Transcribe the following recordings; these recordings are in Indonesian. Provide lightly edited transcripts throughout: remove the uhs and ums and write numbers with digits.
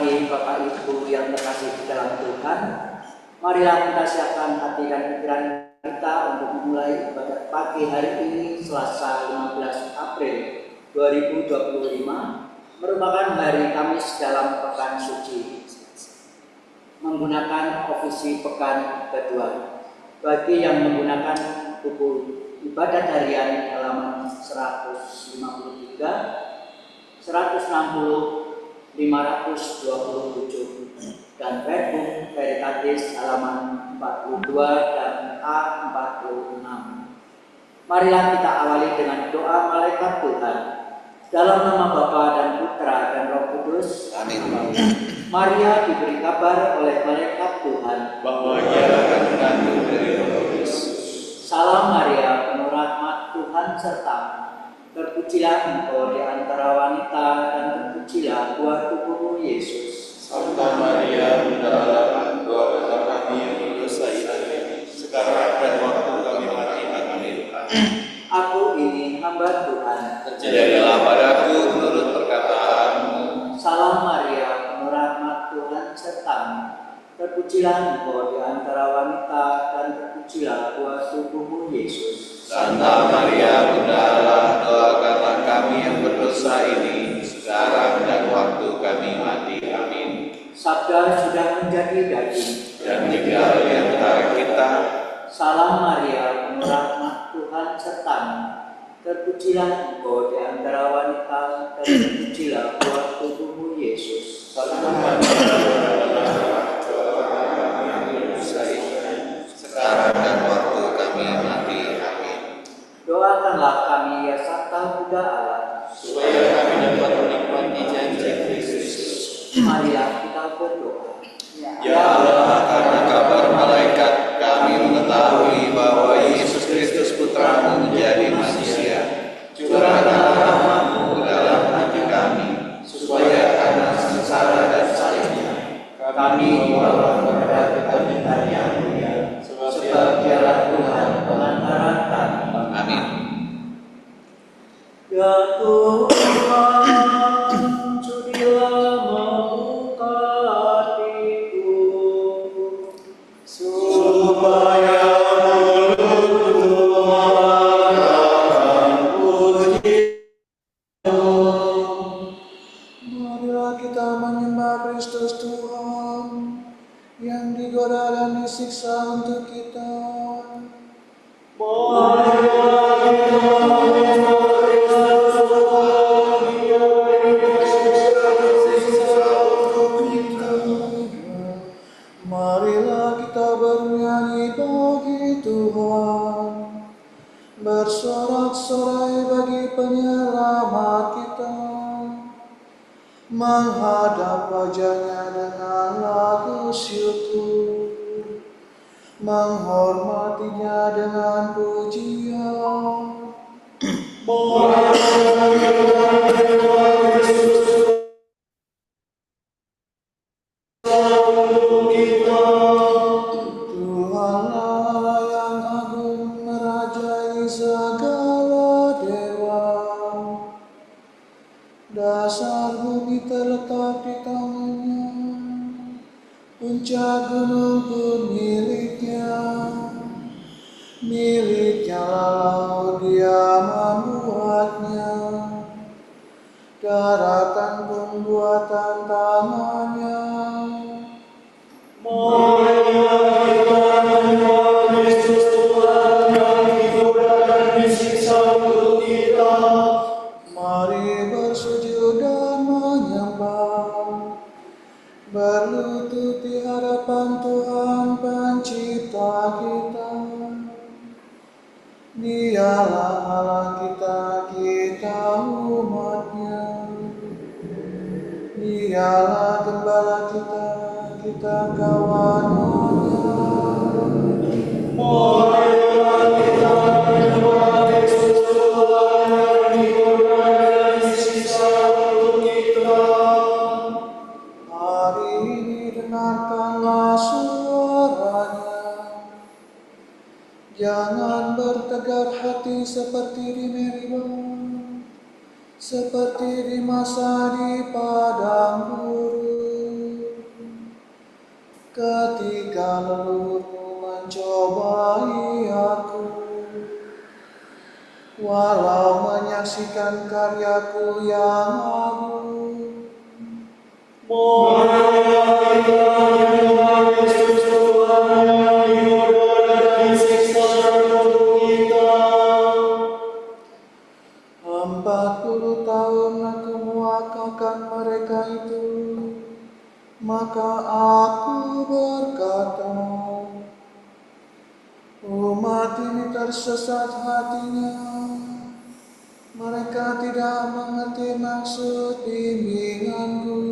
pagi Bapak Ibu yang terkasih di dalam Tuhan. Marilah kita siapkan hati dan pikiran kita untuk memulai ibadat pagi hari ini Selasa 15 April 2025 merupakan hari Kamis dalam Pekan Suci menggunakan ofisi pekan kedua. Bagi yang menggunakan buku ibadat harian halaman 153, 160, 527 dan Redbook Veritatis halaman 42 dan A46. Marilah kita awali dengan doa malaikat Tuhan. Dalam nama Bapa dan Putra dan Roh Kudus. Amin. Maria diberi kabar oleh malaikat Tuhan bahwa ia akan mengandung dari Roh Kudus. Salam Maria, penuh rahmat, Tuhan sertamu. Terpujilah engkau di antara wanita dan terpujilah buah tubuhmu Yesus. Santa Maria, Bunda Allah, doakanlah kami yang berdosa ini, sekarang dan waktu kami mati. Amin. Aku ini hamba Tuhan. Terjadilah padaku menurut perkataanmu. Salam Maria, penuh rahmat, Tuhan sertamu. Terpujilah engkau di antara wanita dan terpujilah buah tubuhmu Yesus. Santa Maria, Bunda Allah, doakanlah kami yang berdosa ini, sekarang dan waktu kami mati. Amin. Sabda sudah menjadi daging dan tinggal di antara kita. Salam Maria, penuh rahmat, Tuhan sertamu. Terpujilah engkau di antara wanita dan terpujilah buah tubuhmu Yesus. Santa Maria, sekarang dan waktu kami mati. Amin. Doakanlah kami ya Santa Bunda Allah, supaya kami dapat menikmati janji Kristus. Marilah kita berdoa. Ya Allah, karena kabar malaikat kami mengetahui bahwa Yesus Kristus Putramu menjadi manusia. Curahkanlah rahmat-Mu dalam hati kami, supaya karena sengsara dan salibnya kami dibawa kepada kebangkitan yang mulia. Sebab Dialah Tuhan pengantara kami. Amin. Ya Tuhan, sudilah membuka hatiku supaya mulutku mengatakan puji-Mu. Marilah kita menyembah Kristus Tuhan yang digoda dan disiksa untuk kita. Marilah kita menyembah Kristus Tuhan yang disiksa untuk kita. Marilah kita bernyanyi bagi Tuhan, bersorak-sorai bagi penyelamat kita, menghadap wajah-Nya dengan lagu syukur, menghormati-Nya dengan pujian. Tuhanlah yang agung merajai segala dewa. Dasar bumi terletak di tangan-Nya, puncak gunung pun milik-Nya. Milik-Nya laut, Dia membuatnya, daratan pun buatan tangan-Nya. Marilah kita menyembah Kristus Tuhan yang digoda dan disiksa untuk kita. Mari bersujud dan menyembah, berlutut di hadapan Tuhan Pencipta kita. Dialah Allah kita, kita umat-Nya. Dialah gembala kita, kita kawan-Nya. Marilah kita menyembah Kristus Tuhan yang digoda dan disiksa untuk kita. Hari ini dengarkanlah suara-Nya. Jangan bertegar hati seperti di Meribah, seperti di masa di padang gurun. ketika leluhurmu mencobai aku. Walau menyaksikan karyaku yang agung, Kristus Tuhan yang digoda dan disiksa untuk kita. 40 tahun aku mewakilkan mereka itu, maka aku berkata, umat ini tersesat hatinya, mereka tidak mengerti maksud bimbinganku.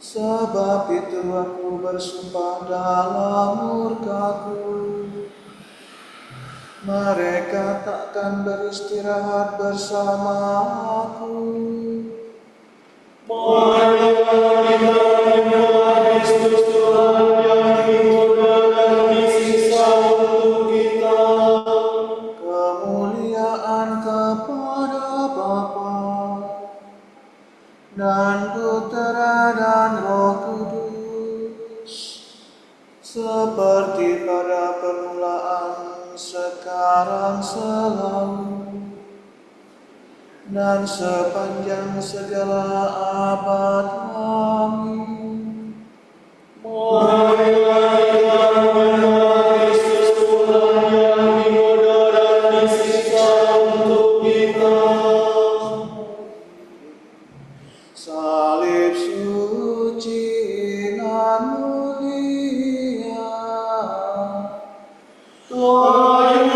Sebab itu aku bersumpah dalam murkaku, mereka takkan beristirahat bersama aku. Kristus Tuhan yang digoda dan disiksa untuk kita. Kemuliaan kepada Bapa dan Putera dan Roh Kudus, seperti pada permulaan, sekarang, selalu, dan sepanjang segala abad. Amin. Marilah kita menyembah Kristus Tuhan yang digoda dan disiksa untuk kita. Salib suci nan mulia, Tuhan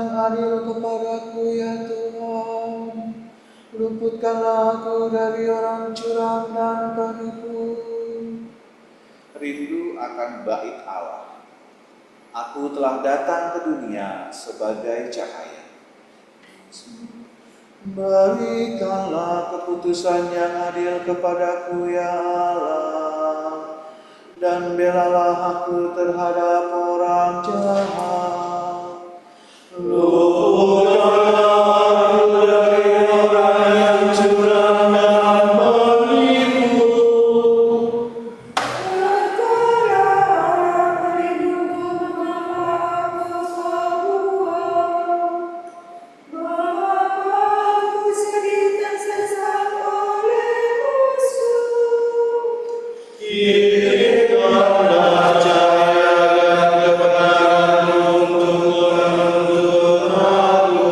yang adil kepadaku ya Tuhan. Luputkanlah aku dari orang curang dan penipu. Rindu akan bait Allah. Aku telah datang ke dunia sebagai cahaya. Berikanlah keputusan yang adil kepadaku ya Allah, dan belalah aku terhadap orang jahat. Luputkanlah aku dari orang yang curang dan menipu. Berikanlah cahaya dan kebenaran untukku menuntun aku,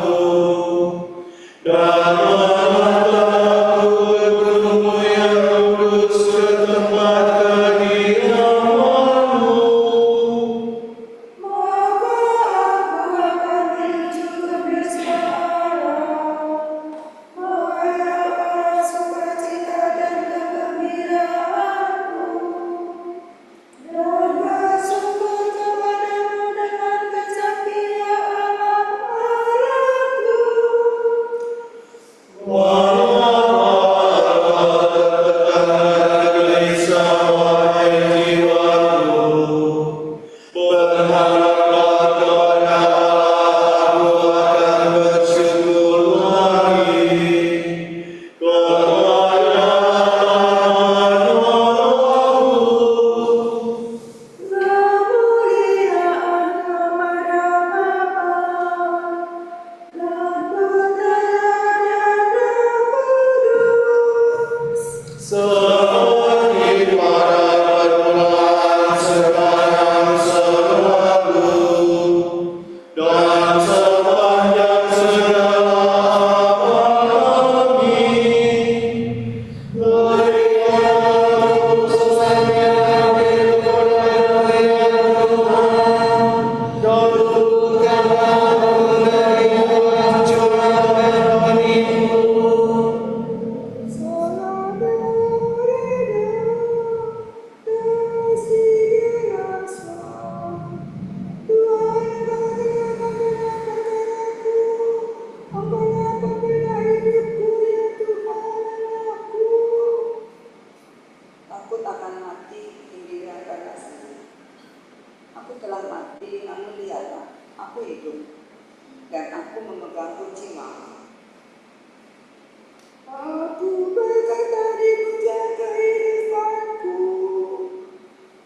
dan menuntun aku ke gunung yang kudus, ke tempat kediaman-Mu. Seperti pada permulaan, sekarang, selalu, dan sepanjang segala abad. Amin. Berikanlah keputusan yang adil kepadaku ya Tuhan, dan luputkanlah aku dari orang curang dan penipu. Aku akan mati, tinggalkan kasih. Aku telah mati, namun lihatlah, aku hidup, dan aku memegang kunci maut. Aku berkata di puncak kehidupanku,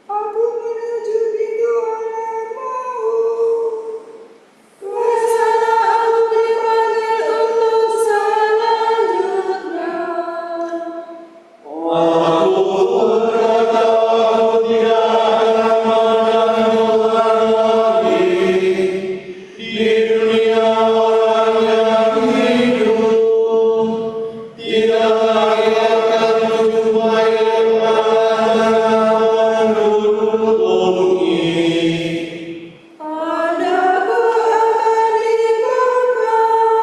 aku menuju pintu alam maut. Kesana aku dipanggil untuk selanjutnya. Aku berkata aku tidak akan memandang Tuhan lagi. Di dunia orang yang hidup, tidak lagi akan menjumpai orang penduduk bumi. Padaku akan dibukakan,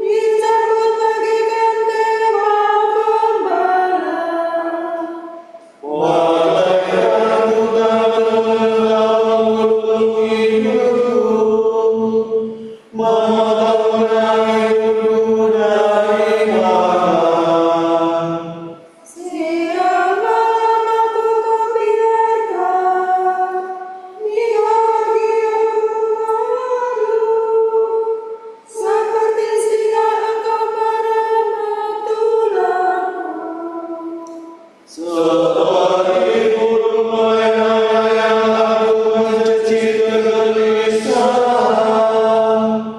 dicabut bagikan dewa gembala. Wahai Tuhan, menolong hidupku, memotong hidupku dari makan. Siang malam aku kau biarkan, hingga pagi aku mengadu. Seperti singa engkau meremat tulangku. Seperti burung mayang yang aku mencaci kegelisahan,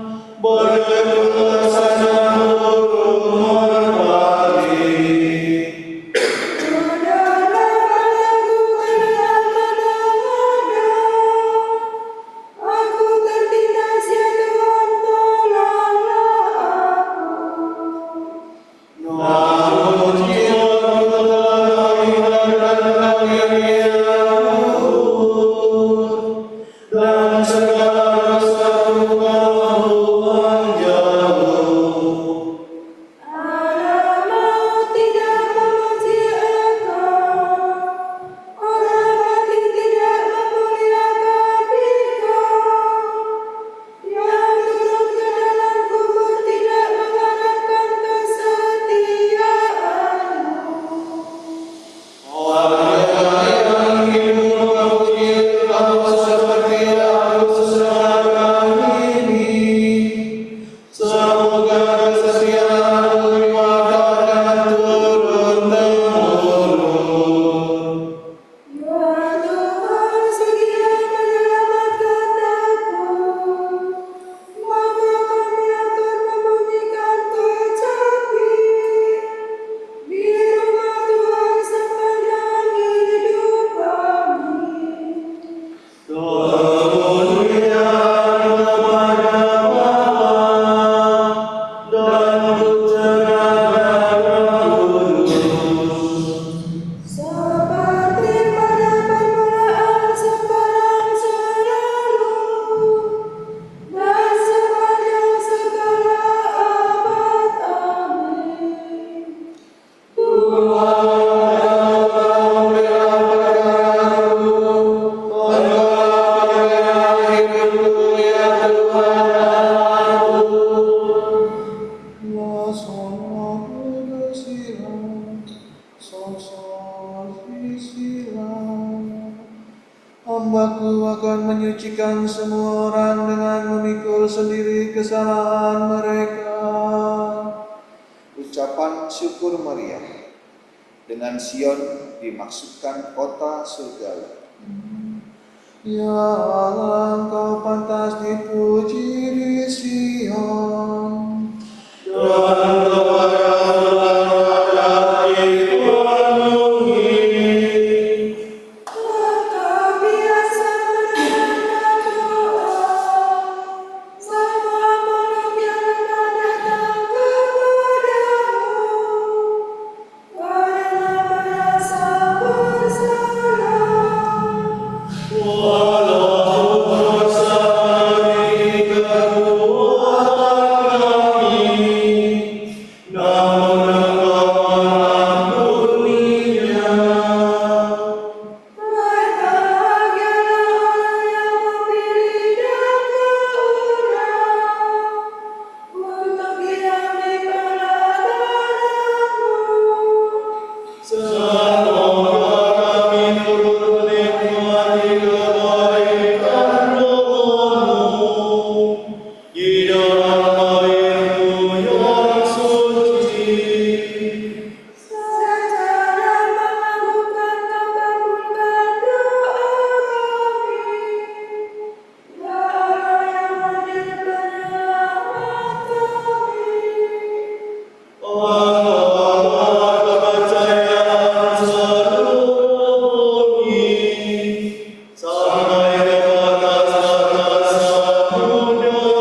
mengampuni semua orang dengan memikul sendiri kesalahan mereka. Ucapan syukur Maria. Dengan Sion dimaksudkan kota surgawi. Ya Allah, Engkau pantas dipuji di Sion. Dan kepada Tuhan Engkau biasa mendengar doa semua makhluk yang datang kepadamu karena merasa bersalah. walau bersama kekuatan kami, namun Engkau mengampuninya. Berbahagialah orang yang memilih dan berurang untuk hidup di pelataranmu. Semoga kami turut menikmati kebaikan roh-Mu di dalam air-Mu yang suci. Secara mengagumkan kabulkan doa kami. Ya Allah yang hadir penyelamat kami. Allah kepercayaan seluruh bumi sampai ke batas-batas samudera.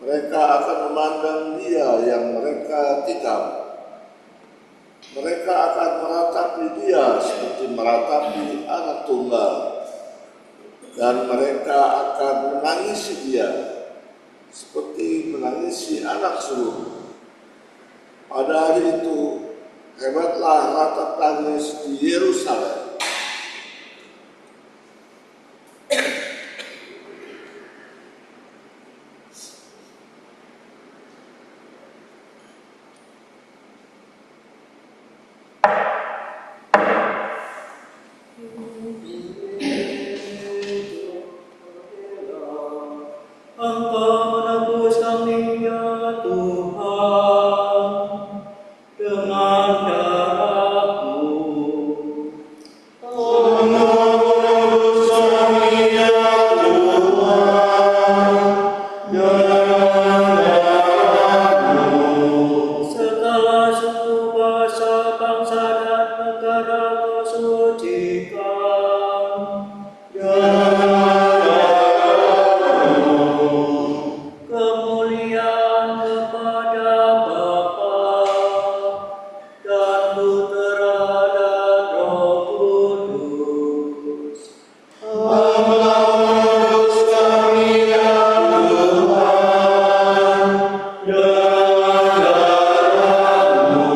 Mereka akan memandang Dia yang mereka tikam. Mereka akan meratapi Dia seperti meratapi anak tunggal. Dan mereka akan menangisi Dia seperti menangisi anak sulung. Pada hari itu, hebatlah ratap tangis di Yerusalem. Engkau menebus kami ya Tuhan dengan darah-Mu. Engkau menebus kami ya Tuhan dengan darah-Mu. Segala suku, bangsa, bangsa dan negara Kau sucikan dengan kemuliaan kepada Bapa dan Putera dan Roh Kudus. Menebus kami ya Tuhan dengan darah-Mu.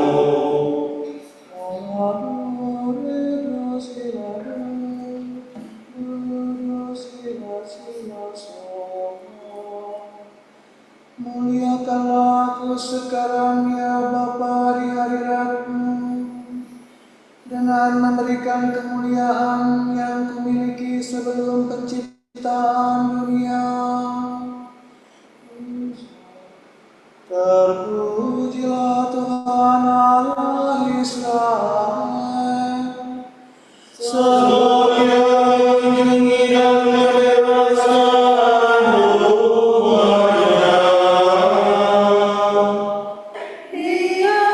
Muliakanlah Aku sekarang ya Bapa di hadirat-Mu dengan memberikan kemuliaan yang Kumiliki sebelum penciptaan dunia. Terpujilah Tuhan Allah Israel. Sebab Dia mengunjungi dan membebaskan umat-Nya. Dia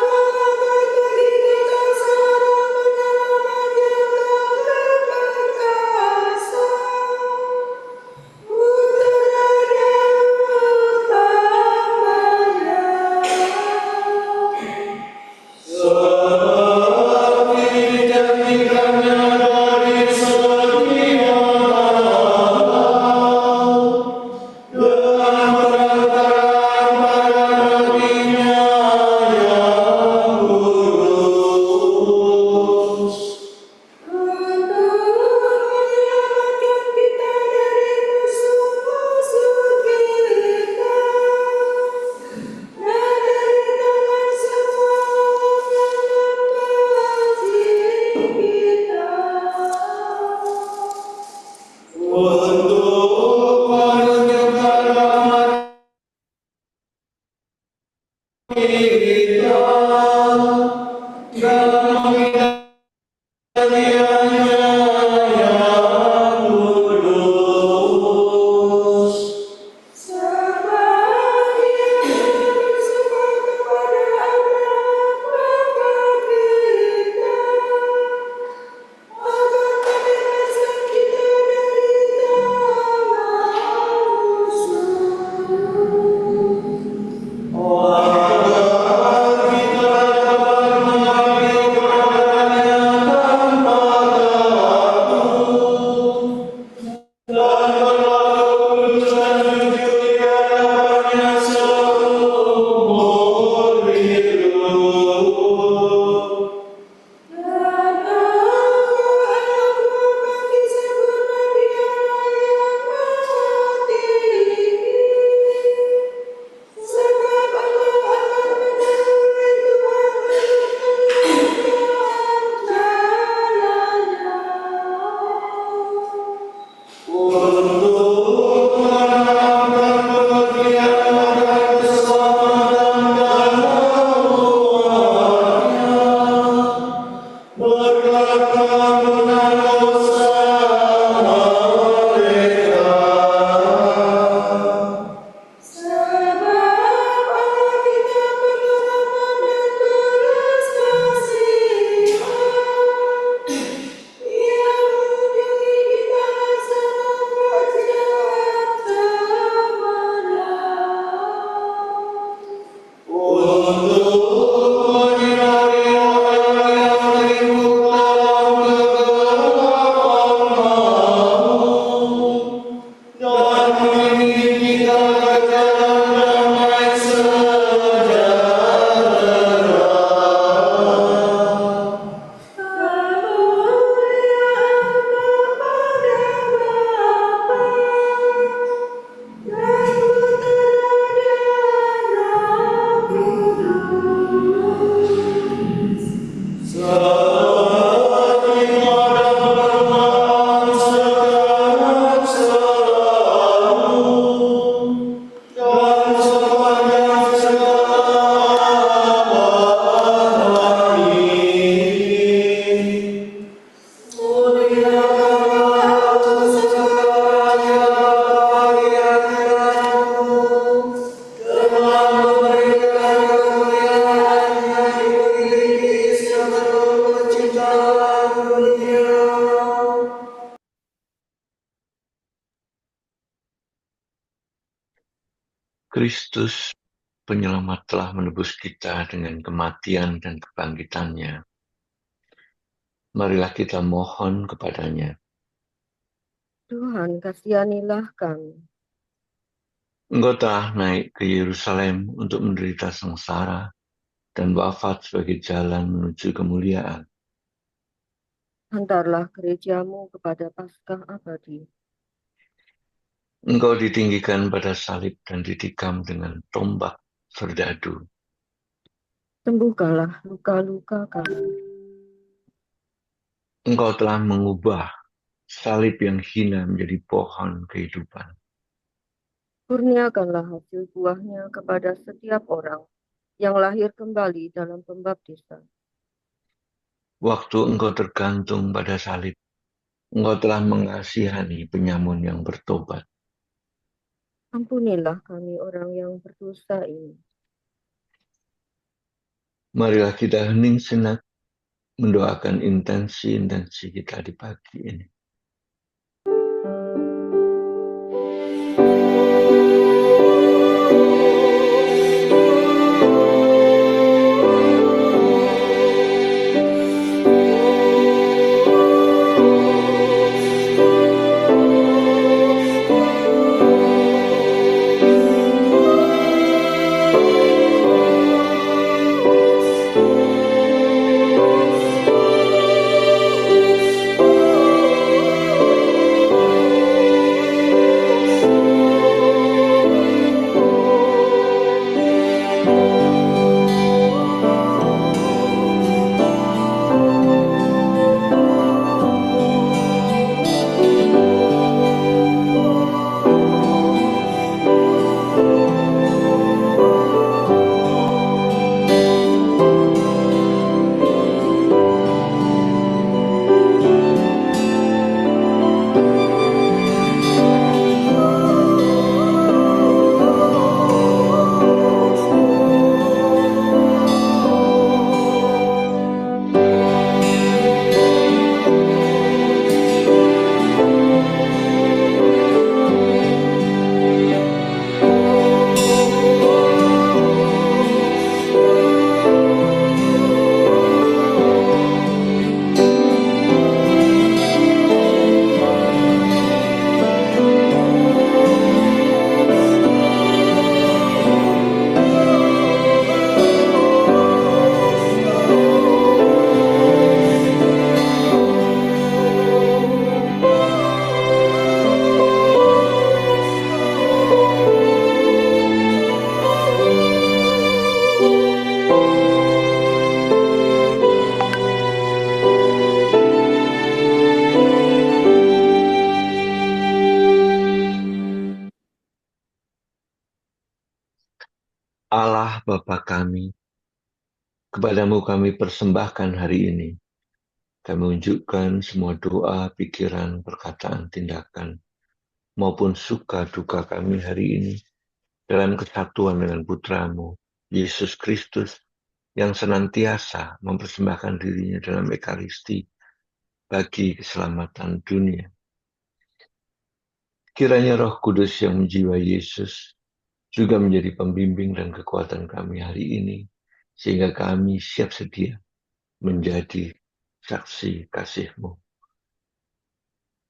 mengangkat begitu terserah menyelamat yang perkasa. Putranya utamanya. Sebab dijanjikannya dari setiap dengan perkataan para nabi-Nya yang kudus. Untuk menyelamatkan kita dari musuh-musuh kita dan dari tangan semua orang yang mengasihi kita. Untuk menunjukkan rahmat kita dalam hidayahnya yang kudus. Sebab Dia bersumpah kepada Abraham bapa kita agar membebaskan kita dari tangan musuh. Agar kita Kristus, penyelamat telah menebus kita dengan kematian dan kebangkitannya. Marilah kita mohon kepadanya. Tuhan, kasihanilah kami. Engkau telah naik ke Yerusalem untuk menderita sengsara dan wafat sebagai jalan menuju kemuliaan. Hantarlah gerejamu kepada Paskah abadi. Engkau ditinggikan pada salib dan ditikam dengan tombak serdadu. Sembuhkanlah luka-luka kami. Engkau telah mengubah salib yang hina menjadi pohon kehidupan. Kurniakanlah hasil buahnya kepada setiap orang yang lahir kembali dalam pembaptisan. Waktu engkau tergantung pada salib, engkau telah mengasihani penyamun yang bertobat. Ampunilah kami orang yang berdosa ini. Marilah kita hening sejenak mendoakan intensi kita di pagi ini. Allah Bapa kami, kepadamu kami persembahkan hari ini. Kami unjukkan semua doa, pikiran, perkataan, tindakan, maupun suka duka kami hari ini dalam kesatuan dengan Putramu, Yesus Kristus, yang senantiasa mempersembahkan dirinya dalam Ekaristi bagi keselamatan dunia. Kiranya Roh Kudus yang menjiwai Yesus juga menjadi pembimbing dan kekuatan kami hari ini, sehingga kami siap sedia menjadi saksi kasih-Mu.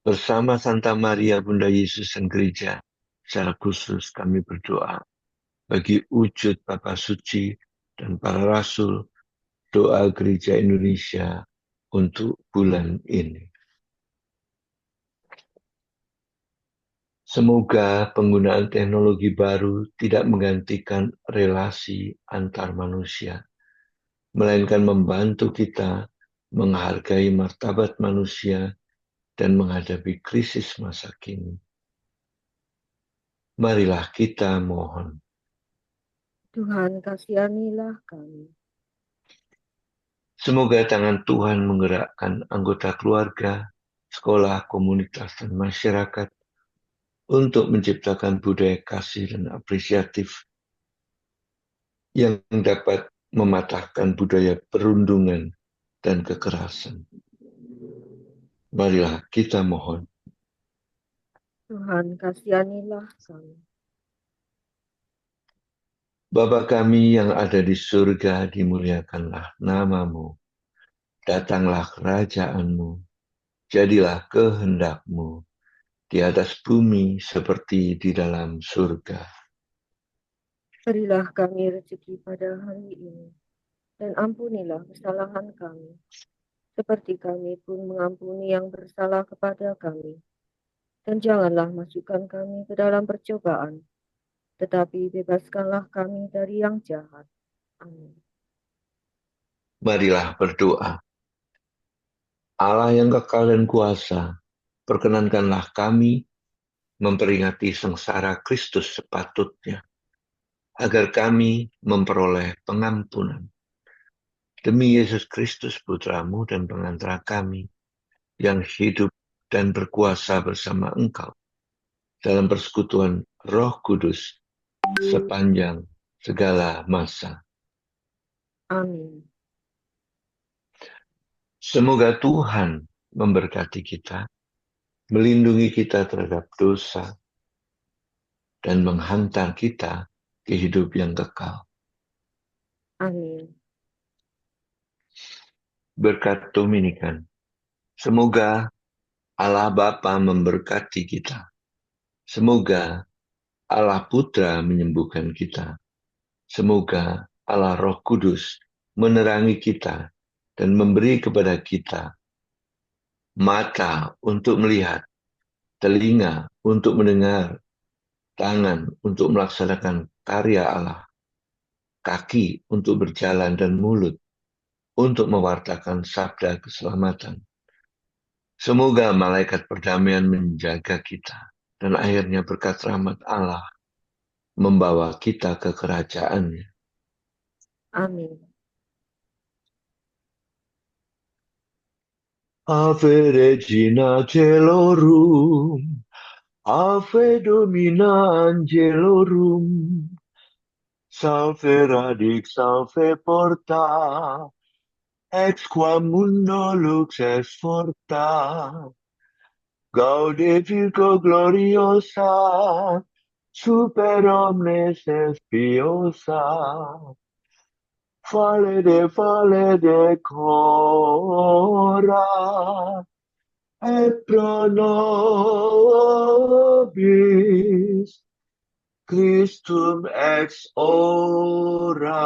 Bersama Santa Maria Bunda Yesus dan Gereja, secara khusus kami berdoa bagi wujud Bapa Suci dan para Rasul, doa Gereja Indonesia untuk bulan ini. Semoga penggunaan teknologi baru tidak menggantikan relasi antar manusia, melainkan membantu kita menghargai martabat manusia dan menghadapi krisis masa kini. Marilah kita mohon. Tuhan, kasihanilah kami. Semoga tangan Tuhan menggerakkan anggota keluarga, sekolah, komunitas, dan masyarakat untuk menciptakan budaya kasih dan apresiatif yang dapat mematahkan budaya perundungan dan kekerasan. Marilah kita mohon. Tuhan, kasihanilah kami. Bapa kami yang ada di surga, dimuliakanlah namamu. Datanglah kerajaanmu, jadilah kehendakmu di atas bumi seperti di dalam surga. Berilah kami rezeki pada hari ini, dan ampunilah kesalahan kami, seperti kami pun mengampuni yang bersalah kepada kami. Dan janganlah masukkan kami ke dalam percobaan, tetapi bebaskanlah kami dari yang jahat. Amin. Marilah berdoa. Allah yang kekal dan kuasa, perkenankanlah kami memperingati sengsara Kristus sepatutnya, agar kami memperoleh pengampunan. Demi Yesus Kristus Putramu dan pengantara kami, yang hidup dan berkuasa bersama Engkau, dalam persekutuan Roh Kudus, sepanjang segala masa. Amin. Semoga Tuhan memberkati kita, melindungi kita terhadap dosa, dan menghantar kita ke hidup yang kekal. Amin. Berkat Dominikan, semoga Allah Bapa memberkati kita. Semoga Allah Putra menyembuhkan kita. Semoga Allah Roh Kudus menerangi kita dan memberi kepada kita mata untuk melihat, telinga untuk mendengar, tangan untuk melaksanakan karya Allah, kaki untuk berjalan, dan mulut untuk mewartakan sabda keselamatan. Semoga malaikat perdamaian menjaga kita, dan akhirnya berkat rahmat Allah membawa kita ke kerajaan-Nya. Amin. Ave Regina Celorum, Ave Domina Angelorum, Salve Radix, Salve Porta, ex qua mundo lux est forta, Gaude Virgo gloriosa, super omnes espiosa, Fale de cora, et pro nobis Christum ex ora.